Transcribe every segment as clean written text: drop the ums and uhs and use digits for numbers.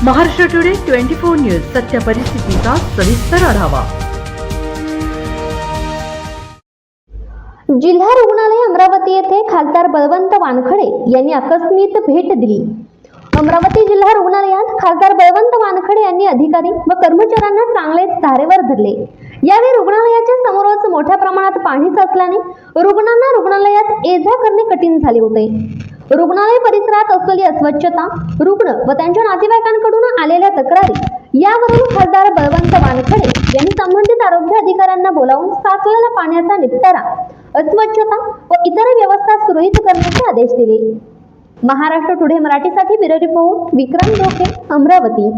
Maharashtra today 24 news सत्य परिस्थितीचा सविस्तर आढावा। जिल्हा रुग्णालय अमरावती येथे खासदार बळवंत वानखडे यांनी आकस्मिक भेट दिली। अमरावती जिल्हा रुग्णालयात खासदार बळवंत वानखडे यांनी अधिकारी व कर्मचाऱ्यांना चांगलेच धारेवर धरले। यावेळी रुग्णालयाच्या समोरच मोठ्या प्रमाणात पाणी साचल्याने रुग्णांना रुग्णालयात ये-जा करणे कठीण झाले होते। रुग्णालय परिसरात असलेली अस्वच्छता, रुग्ण व त्यांच्या नातेवाईकांकडून आलेल्या तक्रारी यावरून खासदार बळवंत वानखडे यांनी संबंधित आरोग्य अधिकाऱ्यांना बोलावून साचलेल्या पाण्याचा निपटारा, अस्वच्छता व इतर व्यवस्था सुरळीत करण्याचे आदेश दिले। महाराष्ट्र टुडे मराठीसाठी ब्युरो रिपोर्ट विक्रम डोके, अमरावती।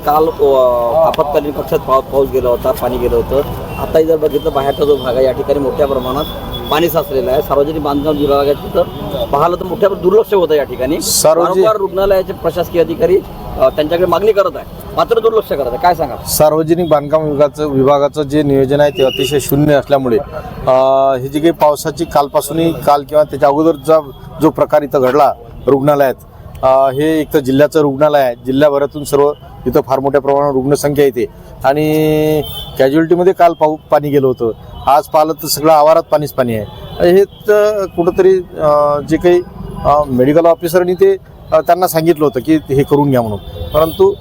काल आपत्कालीन कक्षात पाऊस गेला होता, पाणी गेलं होतं। आताही जर बघितलं बाहेरचा जो भाग आहे या ठिकाणी मोठ्या प्रमाणात पाणी साचलेलं आहे। सार्वजनिक बांधकाम विभागाच्या तिथं पाहिलं तर मोठ्या दुर्लक्ष होतं या ठिकाणी। वारंवार रुग्णालयाचे प्रशासकीय अधिकारी त्यांच्याकडे मागणी करत आहे, मात्र दुर्लक्ष करत आहे। काय सांगा? सार्वजनिक बांधकाम विभागाचं जे नियोजन आहे ते अतिशय शून्य असल्यामुळे हे जे काही पावसाची कालपासूनही काल किंवा त्याच्या अगोदरचा जो प्रकार इथं घडला रुग्णालयात, हे एक तर जिल्ह्याचं रुग्णालय आहे। जिल्ह्याभरातून सर्व इथं फार मोठ्या प्रमाणात रुग्णसंख्या येते आणि कॅज्युअलिटीमध्ये काल पाणी गेलं होतं। आज पाहिलं तर सगळं आवारात पाणीच पाणी आहे। हे तर कुठंतरी जे काही मेडिकल ऑफिसरनी ते त्यांना सांगितलं होतं की हे करून घ्या म्हणून, परंतु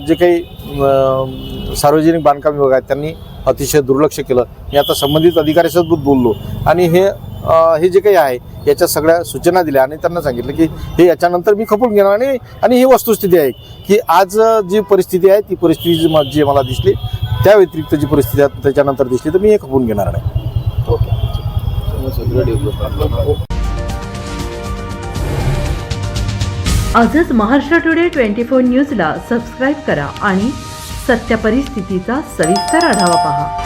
जे काही सार्वजनिक बांधकाम विभाग आहेत त्यांनी अतिशय दुर्लक्ष केलं। मी आता संबंधित अधिकाऱ्यांसोबत बोललो आणि हे जे काही आहे याच्या सगळ्या सूचना दिल्या आणि त्यांना सांगितलं की हे याच्यानंतर मी खपून घेणार आणि ही वस्तुस्थिती आहे की आज जी परिस्थिती आहे ती परिस्थिती जी मला दिसली त्या व्यतिरिक्त जी परिस्थिती त्याच्यानंतर दिसली तर मी हे खपून घेणार नाही। आजच महाराष्ट्र टुडे 24 न्यूजला सबस्क्राईब करा आणि सत्य परिस्थितीचा सविस्तर आढावा पहा।